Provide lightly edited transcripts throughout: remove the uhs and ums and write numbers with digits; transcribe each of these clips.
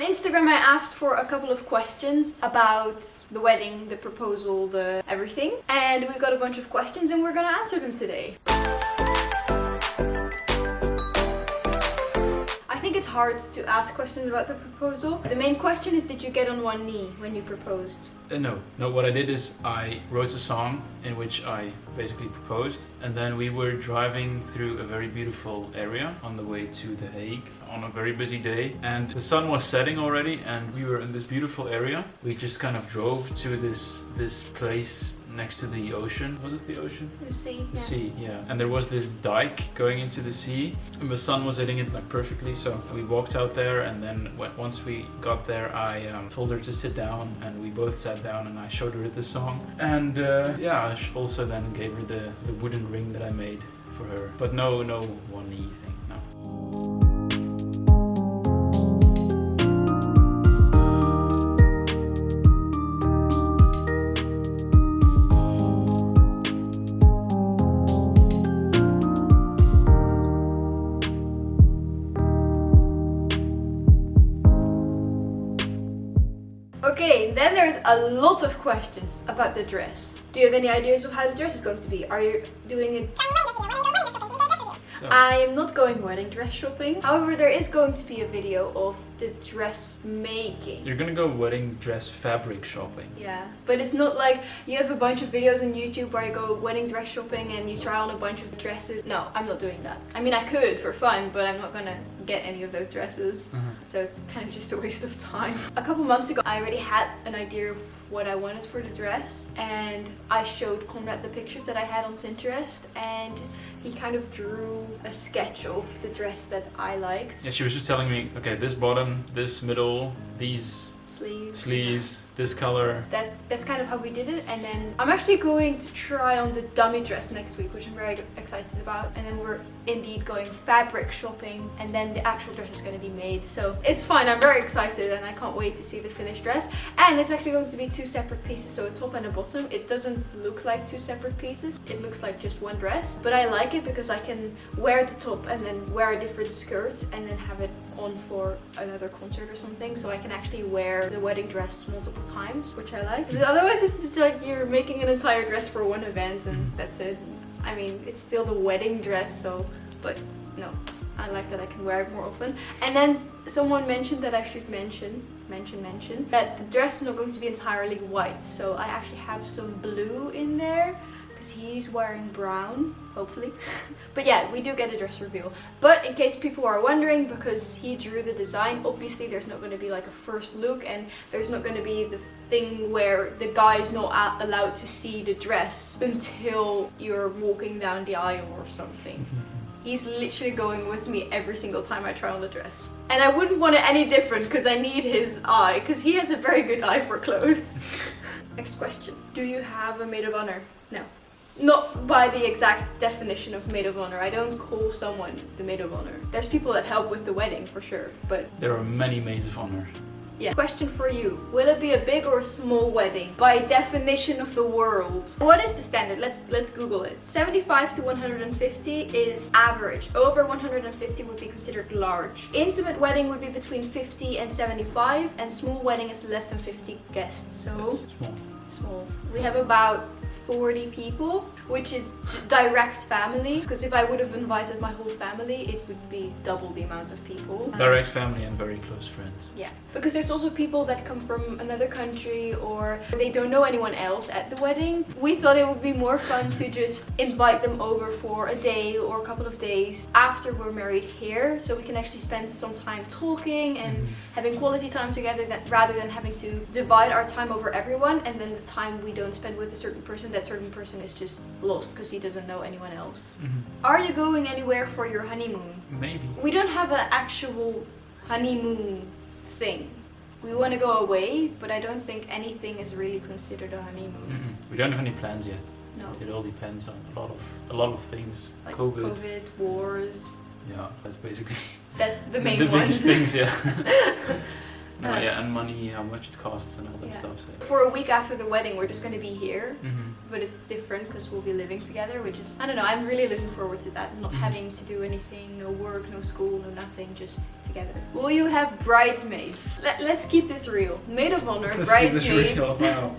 Instagram I asked for a couple of questions about the wedding, the proposal, the everything. And we got a bunch of questions and we're gonna answer them today. I think it's hard to ask questions about the proposal. The main question is, did you get on one knee when you proposed? No. What I did is I wrote a song in which I basically proposed, and then we were driving through a very beautiful area on the way to The Hague on a very busy day, and the sun was setting already and we were in this beautiful area. We just kind of drove to this place next to the ocean. Was it the ocean? The sea. The sea, yeah. And there was this dike going into the sea and the sun was hitting it like perfectly, so we walked out there, and then once we got there I told her to sit down, and we both sat down and I showed her the song, and I also then gave her the wooden ring that I made for her. But no one knee thing, no. Okay, then there's a lot of questions about the dress. Do you have any ideas of how the dress is going to be? Are you doing it? I am not going wedding dress shopping. However, there is going to be a video of the dress making. You're gonna go wedding dress fabric shopping. Yeah, but it's not like you have a bunch of videos on YouTube where you go wedding dress shopping and you try on a bunch of dresses. No, I'm not doing that. I mean, I could for fun, but I'm not gonna get any of those dresses. So it's kind of just a waste of time. A couple months ago, I already had an idea of what I wanted for the dress, and I showed Conrad the pictures that I had on Pinterest, and he kind of drew a sketch of the dress that I liked. Yeah, she was just telling me, okay, this bottom, this middle, these sleeves, this color. That's kind of how we did it. And then I'm actually going to try on the dummy dress next week, which I'm very excited about. And then we're indeed going fabric shopping, and then the actual dress is going to be made. So it's fine, I'm very excited and I can't wait to see the finished dress. And it's actually going to be two separate pieces, so a top and a bottom. It doesn't look like two separate pieces, it looks like just one dress. But I like it because I can wear the top and then wear a different skirt and then have it on for another concert or something. So I can actually wear the wedding dress multiple times, which I like. Because otherwise it's just like you're making an entire dress for one event and that's it. I mean, it's still the wedding dress, so, but no, I like that I can wear it more often. And then someone mentioned that I should mention that the dress is not going to be entirely white, so I actually have some blue in there because he's wearing brown, hopefully. But yeah, we do get a dress reveal. But in case people are wondering, because he drew the design, obviously there's not going to be like a first look, and there's not going to be the thing where the guy is not allowed to see the dress until you're walking down the aisle or something. He's literally going with me every single time I try on the dress. And I wouldn't want it any different because I need his eye, because he has a very good eye for clothes. Next question. Do you have a maid of honor? No. Not by the exact definition of maid of honor. I don't call someone the maid of honor. There's people that help with the wedding for sure, but... There are many maids of honor. Yeah. Question for you. Will it be a big or a small wedding? By definition of the world. What is the standard? Let's Google it. 75 to 150 is average. Over 150 would be considered large. Intimate wedding would be between 50 and 75, and small wedding is less than 50 guests. So small. We have about 40 people, which is direct family, because if I would have invited my whole family, it would be double the amount of people. Direct family and very close friends. Yeah, because there's also people that come from another country or they don't know anyone else at the wedding. We thought it would be more fun to just invite them over for a day or a couple of days after we're married here, so we can actually spend some time talking and having quality time together, rather than having to divide our time over everyone, and then the time we don't spend with a certain person, that certain person is just lost because he doesn't know anyone else. Are you going anywhere for your honeymoon? Maybe. We don't have an actual honeymoon thing. We want to go away, but I don't think anything is really considered a honeymoon. We don't have any plans yet. No. It all depends on a lot of things. Like COVID, wars. Yeah, that's basically that's the main the ones. biggest things. Yeah. Yeah, and money, how much it costs and all that Yeah. stuff. So. For a week after the wedding, we're just going to be here, Mhm. but it's different because we'll be living together, which is, I don't know, I'm really looking forward to that. Not having to do anything, no work, no school, no nothing, just together. Will you have bridesmaids? Let's keep this real. Maid of honor, bridesmaid, Wow.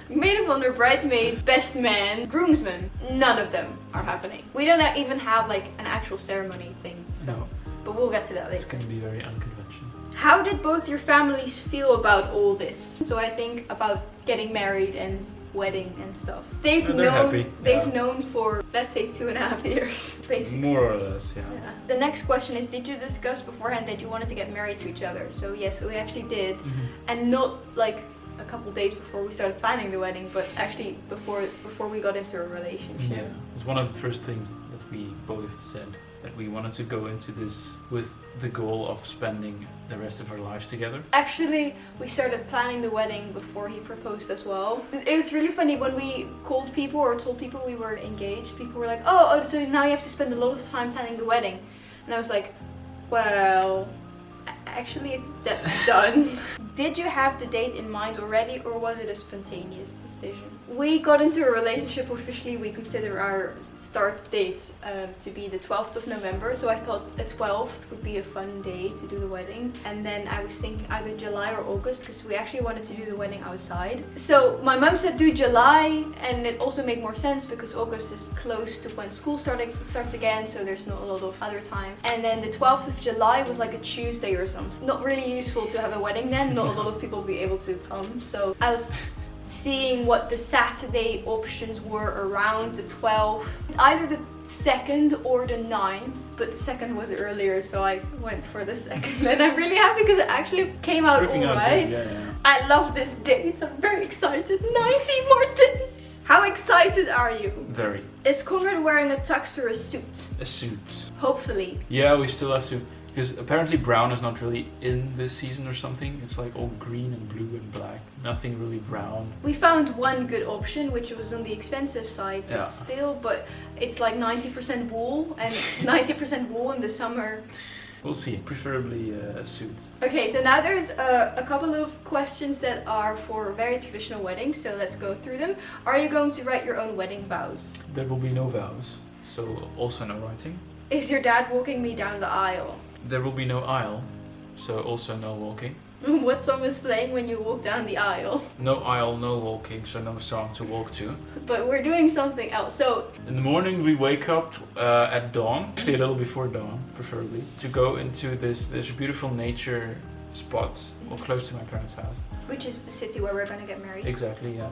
maid of honor, bridesmaid, best man, groomsmen. None of them are happening. We don't even have like an actual ceremony thing, so. No. But we'll get to that later. It's going to be very unconventional. How did both your families feel about all this? So I think about getting married and wedding and stuff. They've They're happy, They've known for, let's say, 2.5 years, basically. More or less, yeah. Yeah. The next question is, did you discuss beforehand that you wanted to get married to each other? So yes, we actually did. Mhm. And not like a couple days before we started planning the wedding, but actually before we got into a relationship. Yeah, it was one of the first things that we both said, that we wanted to go into this with the goal of spending the rest of our lives together. Actually, we started planning the wedding before he proposed as well. It was really funny when we called people or told people we were engaged. People were like, oh, so now you have to spend a lot of time planning the wedding. And I was like, well, actually that's done. Did you have the date in mind already, or was it a spontaneous decision? We got into a relationship officially. We consider our start date to be the 12th of November. So I thought the 12th would be a fun day to do the wedding. And then I was thinking either July or August, because we actually wanted to do the wedding outside. So my mom said do July, and it also made more sense because August is close to when school starts again. So there's not a lot of other time. And then the 12th of July was like a Tuesday or something. Not really useful to have a wedding then. Not a lot of people will be able to come. So I was seeing what the Saturday options were around the 12th, either the 2nd or the 9th, but the 2nd was earlier, so I went for the 2nd, and I'm really happy because it actually came out alright. Yeah. I love this date, I'm very excited. 90 more days! How excited are you? Very. Is Conrad wearing a tux or a suit? A suit. Hopefully. Yeah, we still have to, because apparently brown is not really in this season or something. It's like all green and blue and black. Nothing really brown. We found one good option, which was on the expensive side, but Yeah. still, but it's like 90% wool, and 90% wool in the summer. We'll see. Preferably a suit. Okay, so now there's a couple of questions that are for very traditional weddings, so let's go through them. Are you going to write your own wedding vows? There will be no vows, so also no writing. Is your dad walking me down the aisle? There will be no aisle, so also no walking. What song is playing when you walk down the aisle? No aisle, no walking, so no song to walk to. But we're doing something else. So In the morning we wake up at dawn, actually a little before dawn, preferably, to go into this beautiful nature spot, or close to my parents' house. which is the city where we're gonna get married? Exactly, yeah.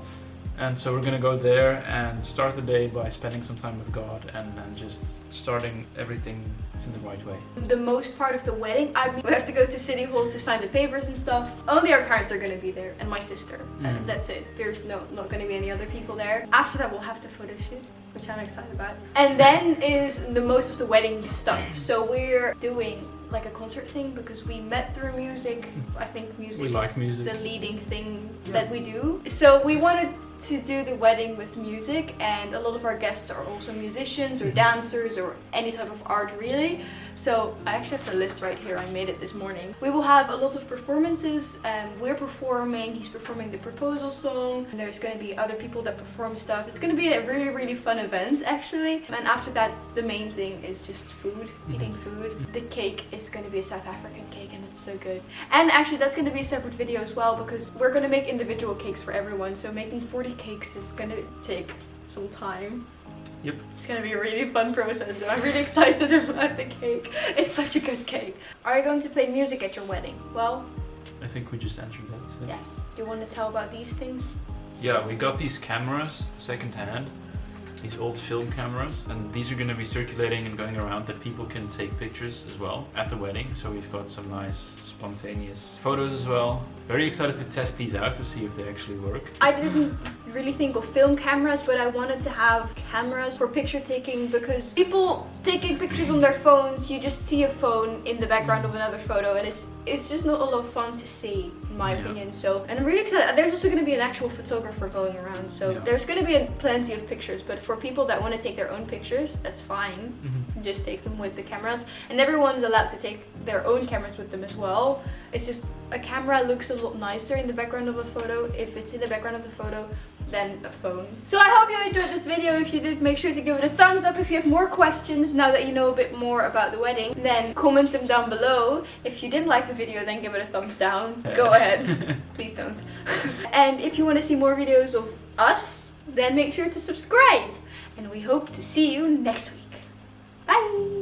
And so we're gonna go there and start the day by spending some time with God and just starting everything in the right way. The most part of the wedding, we have to go to City Hall to sign the papers and stuff. Only our parents are going to be there, and my sister. And that's it. There's not going to be any other people there. After that, we'll have the photo shoot, which I'm excited about. And then is the most of the wedding stuff. So we're doing like a concert thing because we met through music. I think music is the leading thing that we do. So we wanted to do the wedding with music, and a lot of our guests are also musicians or dancers or any type of art really. So I actually have the list right here. I made it this morning. We will have a lot of performances. We're performing, he's performing the proposal song. And there's going to be other people that perform stuff. It's going to be a really, really fun event actually. And after that, the main thing is just food, eating food. The cake is going to be a South African cake, and it's so good. And actually that's going to be a separate video as well because we're going to make individual cakes for everyone. So making 40 cakes is going to take some time. Yep. It's gonna be a really fun process and I'm really excited about the cake. It's such a good cake. Are you going to play music at your wedding? Well, I think we just answered that. So. yes. Do you want to tell about these things? Yeah, we got these cameras second hand, these old film cameras, and these are going to be circulating and going around that people can take pictures as well at the wedding. So we've got some nice spontaneous photos as well. Very excited to test these out to see if they actually work. I didn't really think of film cameras, but I wanted to have cameras for picture taking because people taking pictures on their phones, you just see a phone in the background of another photo and it's it's just not a lot of fun to see, in my Yeah. opinion. So, and I'm really excited. There's also going to be an actual photographer going around, so Yeah. there's going to be plenty of pictures. But for people that want to take their own pictures, that's fine. Mhm. Just take them with the cameras, and everyone's allowed to take their own cameras with them as well. It's just a camera looks a lot nicer in the background of a photo if it's in the background of the photo than a phone. So I hope you enjoyed this video. If you did, make sure to give it a thumbs up. If you have more questions now that you know a bit more about the wedding, then comment them down below. If you didn't like the video, then give it a thumbs down. Go ahead. Please don't. And if you want to see more videos of us, then make sure to subscribe. And we hope to see you next week. Bye!